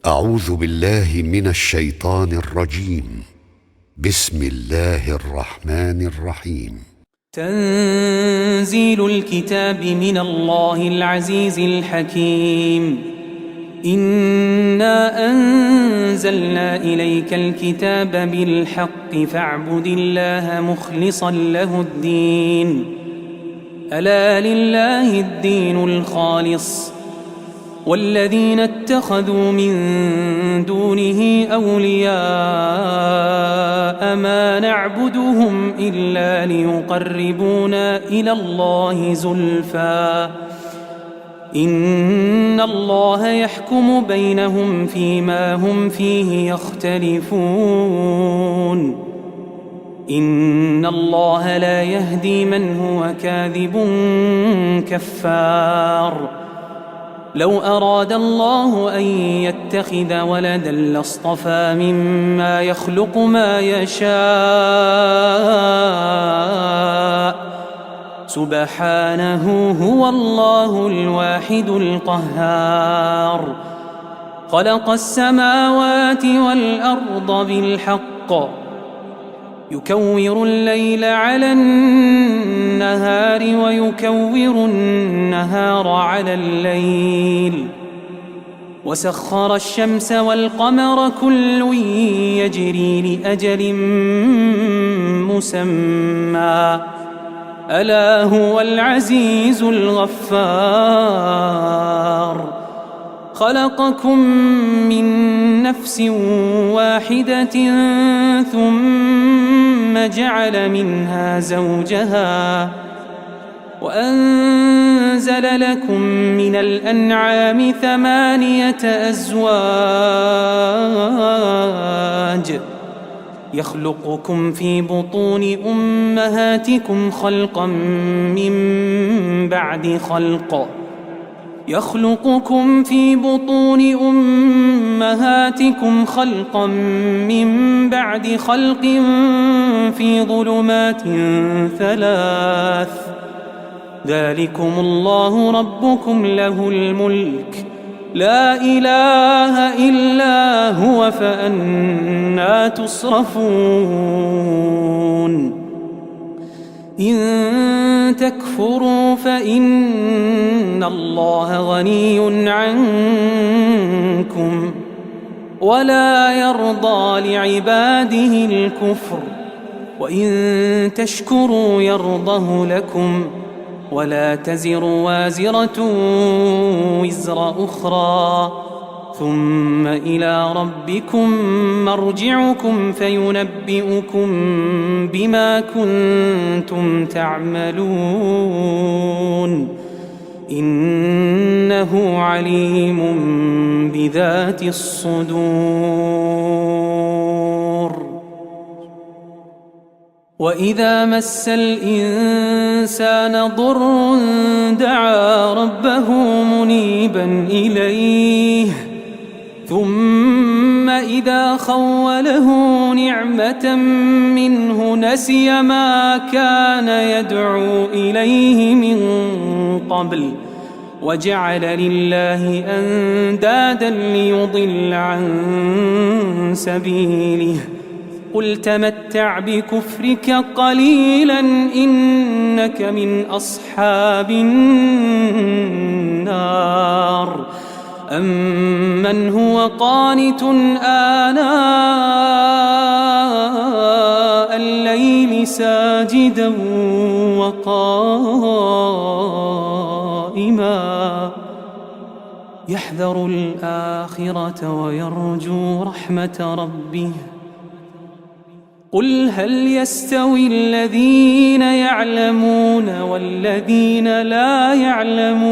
أعوذ بالله من الشيطان الرجيم. بسم الله الرحمن الرحيم. تنزيل الكتاب من الله العزيز الحكيم. إنا أنزلنا إليك الكتاب بالحق فاعبد الله مخلصا له الدين. ألا لله الدين الخالص والذين اتخذوا من دونه أولياء ما نعبدهم إلا ليقربونا إلى الله زلفى إن الله يحكم بينهم فيما هم فيه يختلفون. إن الله لا يهدي من هو كاذب كفار. لو أراد الله أن يتخذ ولدا لاصطفى مما يخلق ما يشاء سبحانه هو الله الواحد القهار. خلق السماوات والأرض بالحق يكور الليل على النهار ويكور النهار على الليل وسخر الشمس والقمر كل يجري لأجل مسمى ألا هو العزيز الغفار. خلقكم من نفس واحدة ثم جعل منها زوجها وأنزل لكم من الأنعام 8 أزواج يخلقكم في بطون أمهاتكم خلقا من بعد خلق يخلقكم في بطون أمهاتكم خلقا من بعد خلق في ظلمات 3 ذلكم الله ربكم له الملك لا إله إلا هو فأنى تصرفون. إن تكفروا فإن الله غني عنكم ولا يرضى لعباده الكفر وإن تشكروا يرضه لكم ولا تزر وازرة وزر أخرى ثم إلى ربكم مرجعكم فينبئكم بما كنتم تعملون إنه عليم بذات الصدور. وإذا مس الإنسان ضر دعا ربه منيبا إليه ثم إذا خوله نعمة منه نسي ما كان يدعو إليه من قبل وجعل لله أندادا ليضل عن سبيله. قل تمتع بكفرك قليلا إنك من أصحاب النار. أمن هو قانت آناء الليل ساجدا وقائما يحذر الآخرة ويرجو رحمة ربه. قل هل يستوي الذين يعلمون والذين لا يعلمون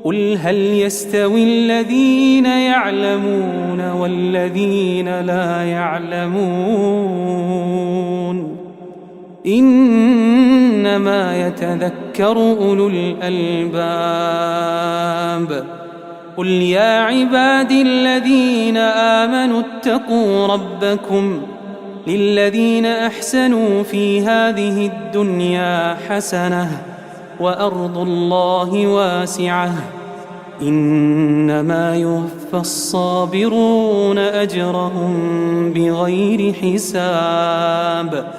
قل هل يستوي الذين يعلمون والذين لا يعلمون إنما يتذكر أولو الألباب. قل يا عبادي الذين آمنوا اتقوا ربكم للذين أحسنوا في هذه الدنيا حسنة وأرض الله واسعة إنما يوفى الصابرون أجرهم بغير حساب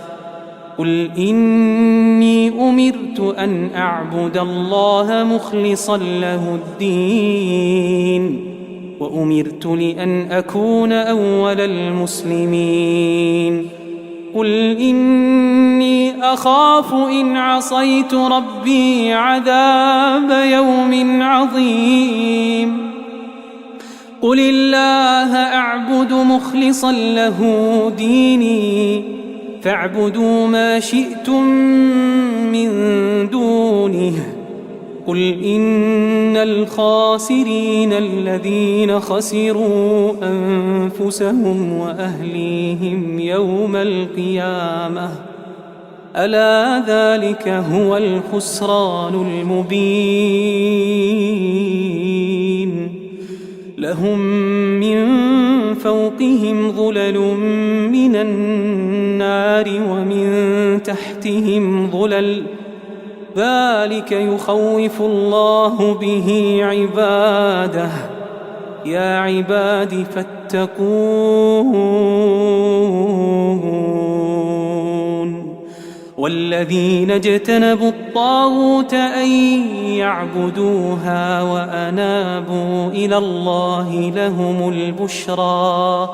قل إني أمرت أن أعبد الله مخلصا له الدين وأمرت لأن أكون أول المسلمين قل إني أخاف إن عصيت ربي عذاب يوم عظيم قل الله أعبد مخلصا له ديني فاعبدوا ما شئتم من دونه قل إن الخاسرين الذين خسروا أنفسهم وأهليهم يوم القيامة ألا ذلك هو الخسران المبين لهم من فوقهم ظلل من النار ومن تحتهم ظلل ذلك يخوف الله به عباده يا عباد فاتقون والذين اجتنبوا الطاغوت أن يعبدوها وأنابوا إلى الله لهم البشرى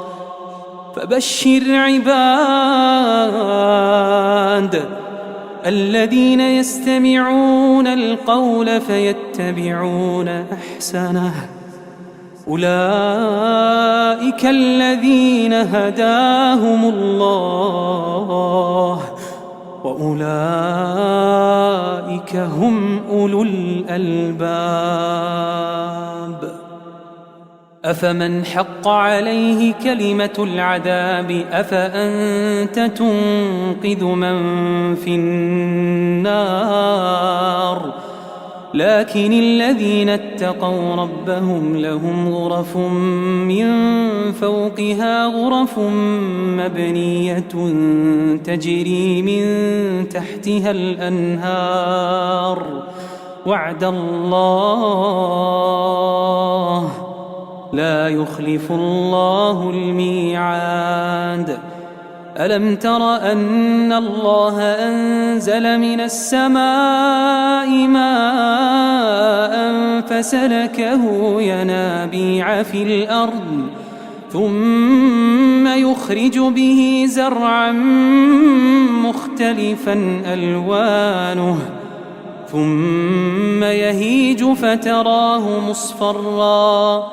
فبشر عباد الذين يستمعون القول فيتبعون أحسنه أولئك الذين هداهم الله وأولئك هم أولو الألباب أفمن حق عليه كلمة العذاب أفأنت تنقذ من في النار لكن الذين اتقوا ربهم لهم غرف من فوقها غرف مبنية تجري من تحتها الأنهار وعد الله لا يخلف الله الميعاد ألم تر أن الله أنزل من السماء ماء فسلكه ينابيع في الأرض ثم يخرج به زرعا مختلفا ألوانه ثم يهيج فتراه مصفرا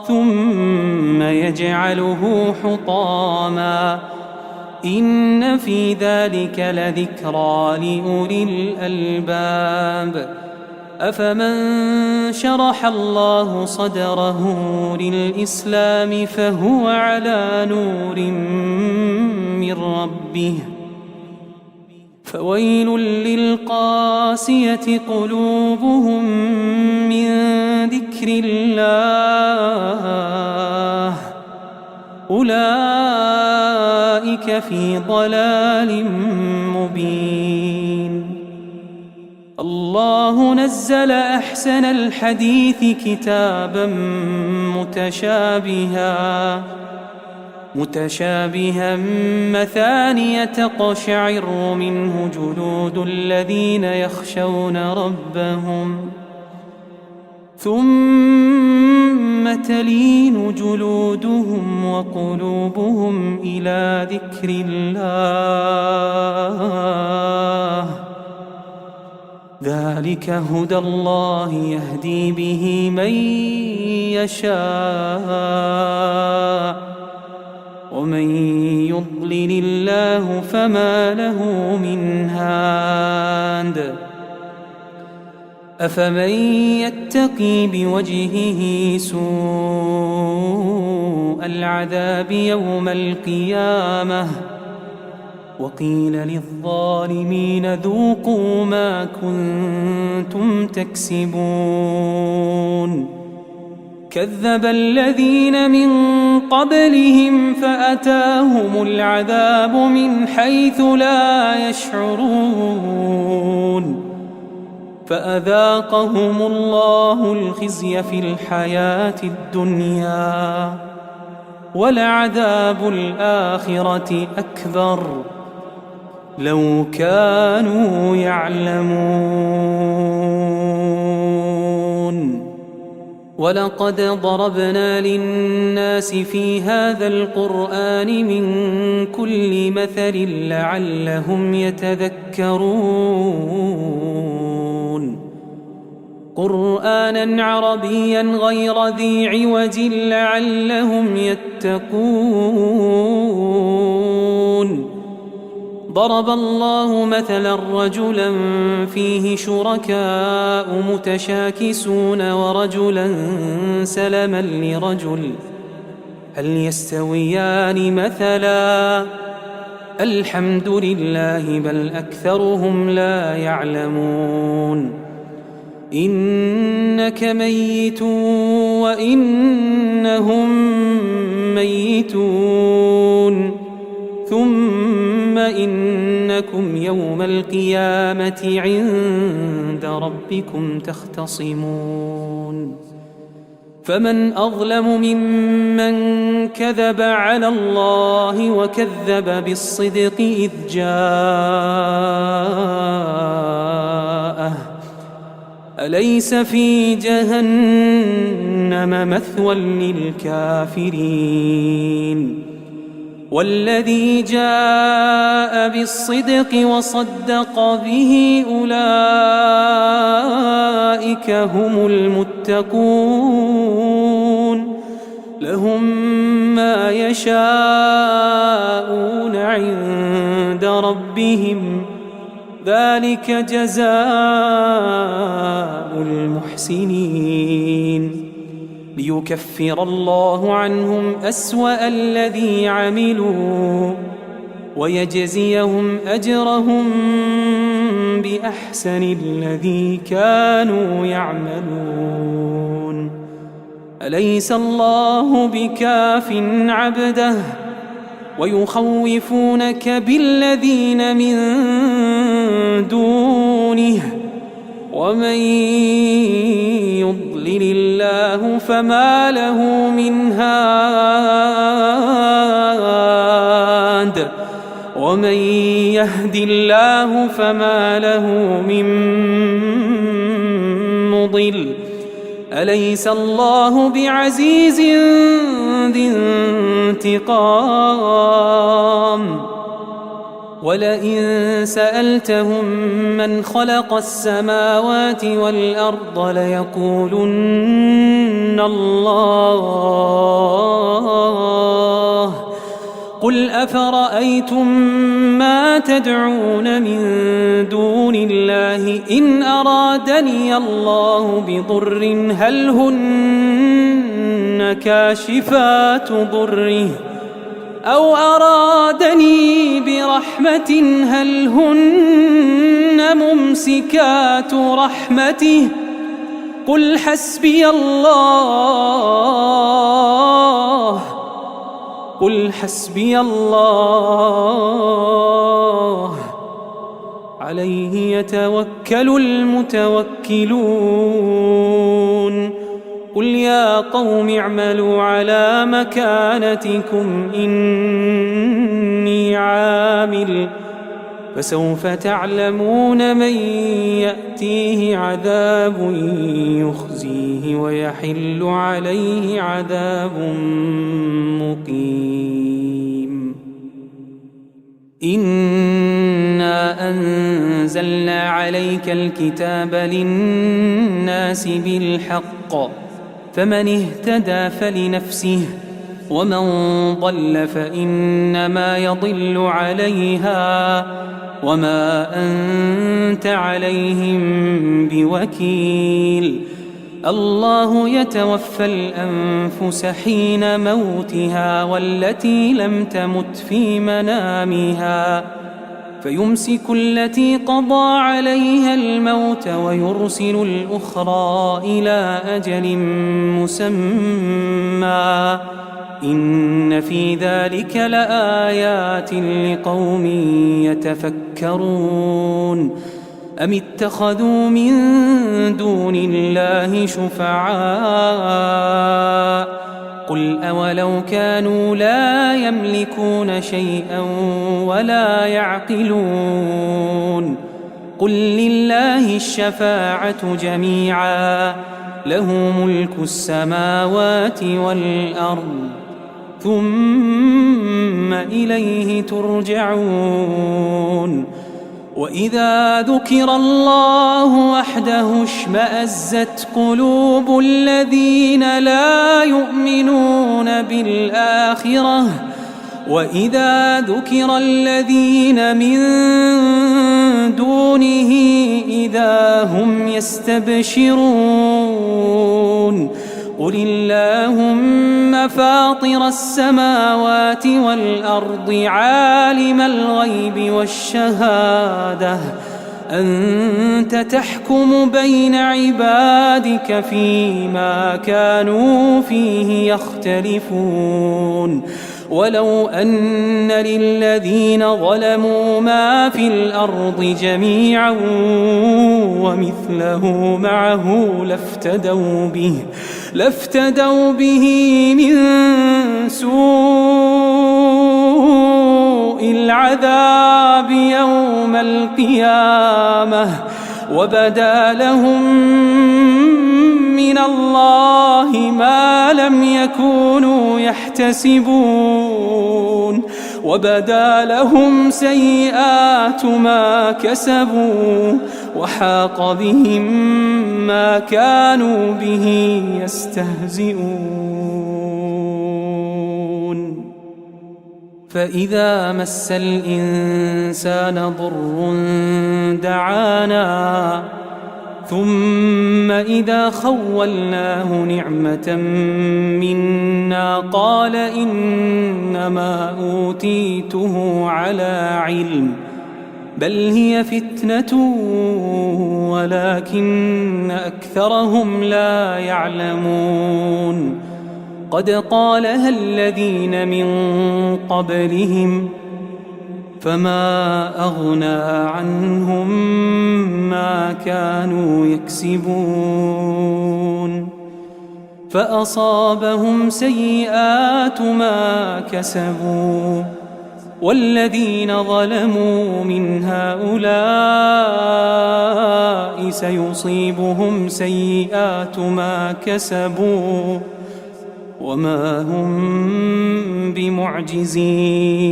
ثم يجعله حطاما إن في ذلك لذكرى لأولي الألباب أفمن شرح الله صدره للإسلام فهو على نور من ربه فويل للقاسية قلوبهم من ذكر الله أولئك في ضلال مبين الله نزل أحسن الحديث كتابا متشابها مثانية تقشعر منه جلود الذين يخشون ربهم ثم تلين جلودهم وقلوبهم إلى ذكر الله ذلك هدى الله يهدي به من يشاء ومن يضلل الله فما له من هاد أفمن يتقي بوجهه سوء العذاب يوم القيامة وقيل للظالمين ذوقوا ما كنتم تكسبون كذب الذين من قبلهم فأتاهم العذاب من حيث لا يشعرون فأذاقهم الله الخزي في الحياة الدنيا ولعذاب الآخرة أكبر لو كانوا يعلمون. ولقد ضربنا للناس في هذا القرآن من كل مثل لعلهم يتذكرون. قرآنا عربيا غير ذي عوج لعلهم يتقون. ضرب الله مثلا رجلا فيه شركاء متشاكسون ورجلا سلما لرجل هل يستويان مثلا الحمد لله بل أكثرهم لا يعلمون. إنك ميت وإنهم ميتون ثم إنكم يوم القيامة عند ربكم تختصمون. فمن أظلم ممن كذب على الله وكذب بالصدق إذ جاءه أليس في جهنم مثوى للكافرين. والذي جاء بالصدق وصدق به أولئك هم المتقون لهم ما يشاءون عند ربهم ذلك جزاء المحسنين. ليكفر الله عنهم أسوأ الذي عملوا ويجزيهم أجرهم بأحسن الذي كانوا يعملون. أليس الله بكاف عبده ويخوفونك بالذين من دونه ومن يضلل الله فما له من هاد ومن يهد الله فما له من مضل. أليس الله بعزيز ذي انتقام. ولئن سألتهم من خلق السماوات والأرض ليقولن الله قل أفرأيتم ما تدعون من دون الله إن أرادني الله بضر هل هن كاشفات ضره أو أرادني برحمة هل هن ممسكات رحمته قل حسبي الله عليه يتوكل المتوكلون. قل يا قوم اعملوا على مكانتكم إني عامل فسوف تعلمون من يأتيه عذاب يخزيه ويحل عليه عذاب مقيم. إنا أنزلنا عليك الكتاب للناس بالحق فمن اهتدى فلنفسه ومن ضل فإنما يضل عليها وما أنت عليهم بوكيل. الله يتوفى الأنفس حين موتها والتي لم تمت في منامها فيمسك التي قضى عليها الموت ويرسل الأخرى إلى أجل مسمى إن في ذلك لآيات لقوم يتفكرون. أم اتخذوا من دون الله شفعاء قل أولو كانوا لا يملكون شيئا ولا يعقلون قل لله الشفاعة جميعا له ملك السماوات والأرض ثم إليه ترجعون وإذا ذكر الله وحده اشمأزت قلوب الذين لا يؤمنون بالآخرة وإذا ذكر الذين من دونه إذا هم يستبشرون قل اللهم فاطر السماوات والأرض عالم الغيب والشهادة أنت تحكم بين عبادك فيما كانوا فيه يختلفون ولو أن للذين ظلموا ما في الأرض جميعا ومثله معه لافتدوا به من سوء العذاب يوم القيامة وبدا لهم من الله ما لم يكونوا يحتسبون وبدا لهم سيئات ما كسبوا وحاق بهم ما كانوا به يستهزئون فإذا مس الإنسان ضر دعانا ثم إذا خولناه نعمة منا قال إنما أوتيته على علم بل هي فتنة ولكن أكثرهم لا يعلمون قد قالها الذين من قبلهم فما أغنى عنهم ما كانوا يكسبون فأصابهم سيئات ما كسبوا والذين ظلموا من هؤلاء سيصيبهم سيئات ما كسبوا وما هم بمعجزين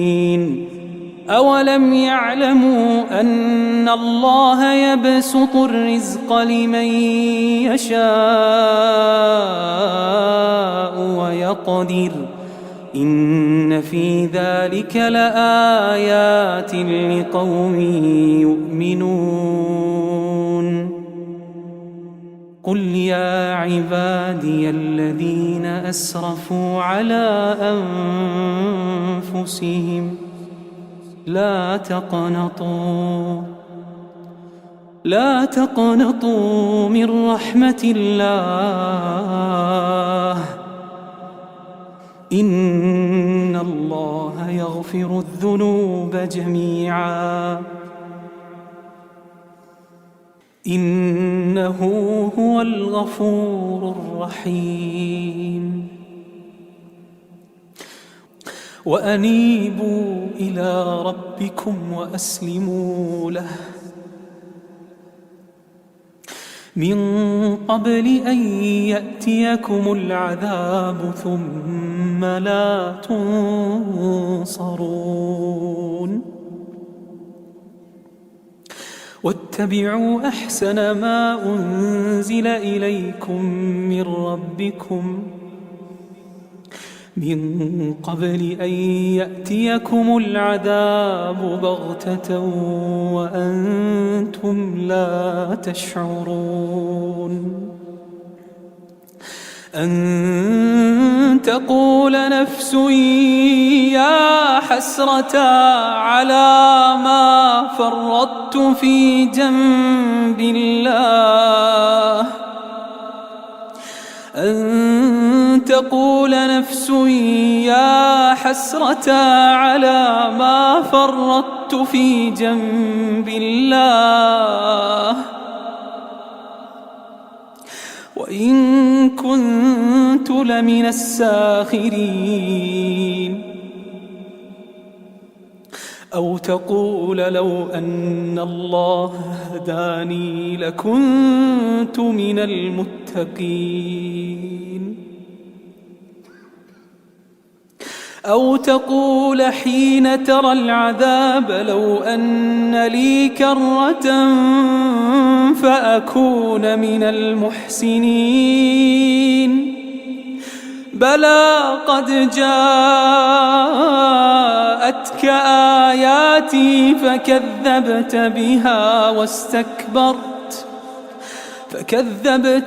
أولم يعلموا أن الله يبسط الرزق لمن يشاء ويقدر إن في ذلك لآيات لقوم يؤمنون قل يا عبادي الذين أسرفوا على أنفسهم لا تقنطوا من رحمة الله إن الله يغفر الذنوب جميعا إنه هو الغفور الرحيم وأنيبوا إلى ربكم وأسلموا له من قبل أن يأتيكم العذاب ثم لا تنصرون واتبعوا أحسن ما أنزل إليكم من ربكم من قبل أن يأتيكم العذاب بغتة وأنتم لا تشعرون أن تقول نفس يا حسرة على ما فرطت في جنب الله أن تقول نفس يا حسرة على ما فرطت في جنب الله وإن كنت لمن الساخرين. أو تقول لو أن الله هداني لكنت من المتقين. أو تقول حين ترى العذاب لو أن لي كرة فأكون من المحسنين. بلى قد جاءتك آياتي فكذبت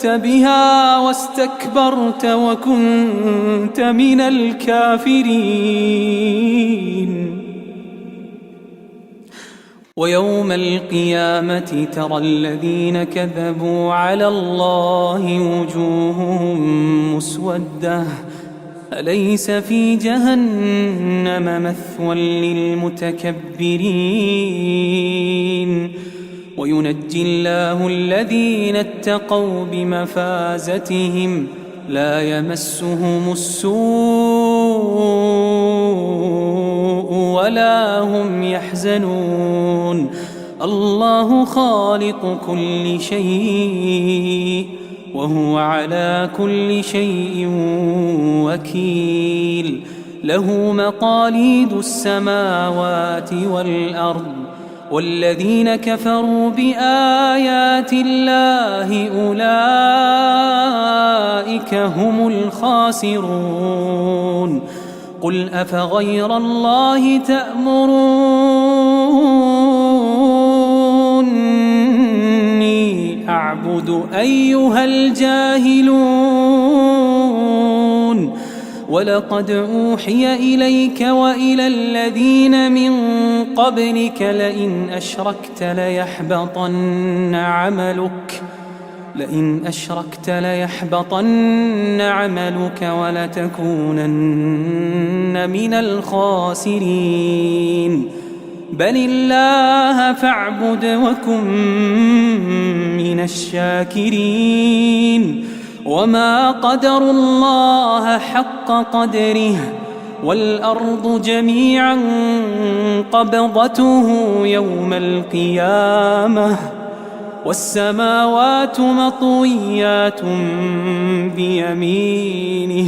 بها واستكبرت وكنت من الكافرين. ويوم القيامة ترى الذين كذبوا على الله وجوههم مسودة أليس في جهنم مثوى للمتكبرين. وينجي الله الذين اتقوا بمفازتهم لا يمسهم السوء ولا هم يحزنون. الله خالق كل شيء وهو على كل شيء وكيل. له مقاليد السماوات والأرض والذين كفروا بآيات الله أولئك هم الخاسرون. قل أفغير الله تأمروني أعبد أيها الجاهلون. ولقد أوحي إليك وإلى الذين من قبلك لئن أشركت ليحبطن عملك ولتكونن من الخاسرين. بل الله فاعبد وكن من الشاكرين. وما قدروا الله حق قدره والأرض جميعا قبضته يوم القيامة والسماوات مطويات بيمينه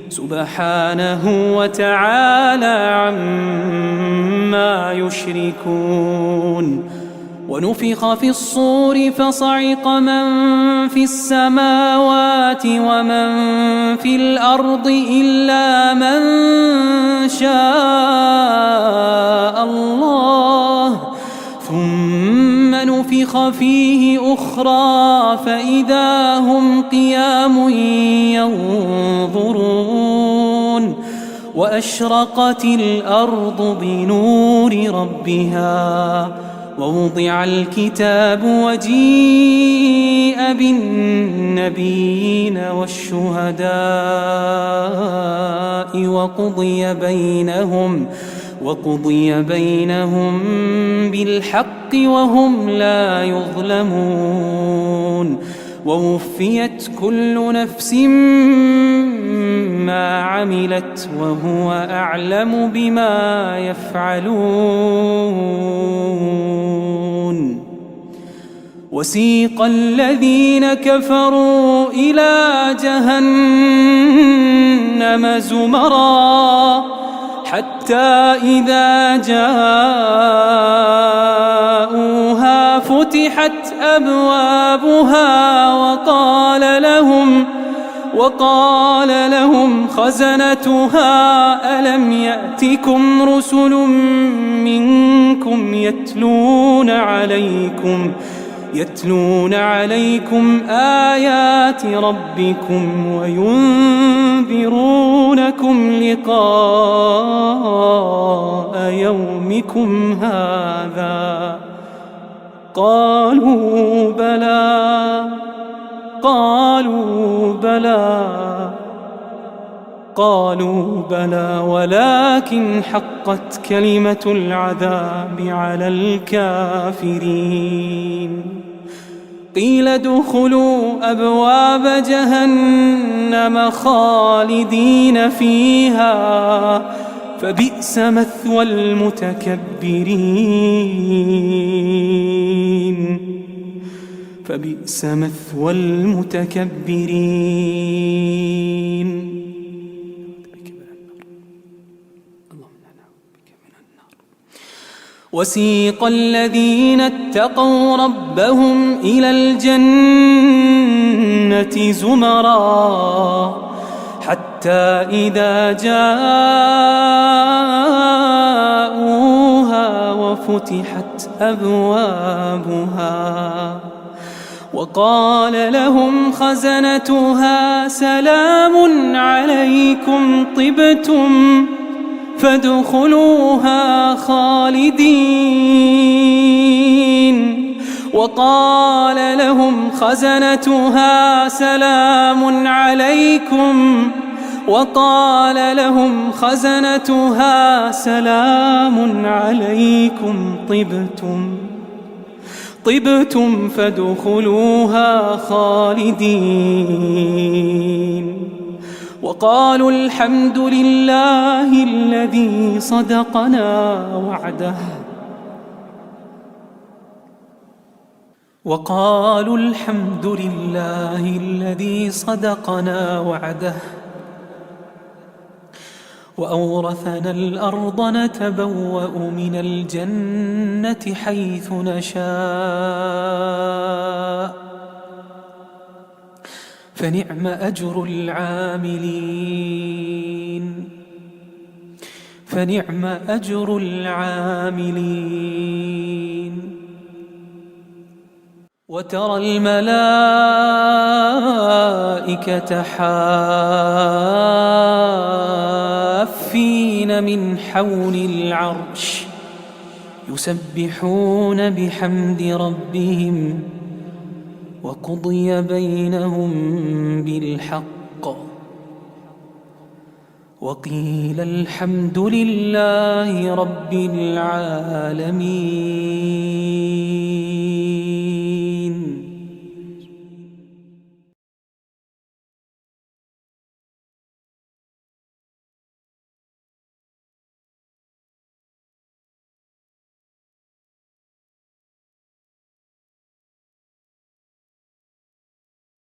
سبحانه وتعالى عما يشركون. ونفخ في الصور فصعق من في السماوات ومن في الأرض إلا من شاء الله ثم نفخ فيه أخرى فإذا هم قيام ينظرون. وأشرقت الأرض بنور ربها ووضع الكتاب وجيء بالنبيين والشهداء وقضي بينهم بالحق وهم لا يظلمون. ووفيت كل نفس ما عملت وهو أعلم بما يفعلون. وسيق الذين كفروا إلى جهنم زمرا حتى إذا جاءوها فتحت أبوابها وقال لهم خزنتها ألم يأتكم رسل منكم يتلون عليكم آيات ربكم وينذرونكم لقاء يومكم هذا. قالوا بلى ولكن حقت كلمة العذاب على الكافرين. قيل ادخلوا أبواب جهنم خالدين فيها فبئس مثوى المتكبرين فبئس مثوى المتكبرين. وسيق الذين اتقوا ربهم إلى الجنة زمرا حتى إذا جاءوها وفتحت أبوابها وقال لهم خزنتها سلام عليكم طبتم فادخلوها خالدين. وقال لهم خزنتها سلام عليكم طبتم فادخلوها خالدين. وقالوا الحمد لله الذي صدقنا وعده وأورثنا الأرض نتبوأ من الجنة حيث نشاء فنعم أجر العاملين. وترى الملائكة حافين من حول العرش يسبحون بحمد ربهم وقضي بينهم بالحق وقيل الحمد لله رب العالمين.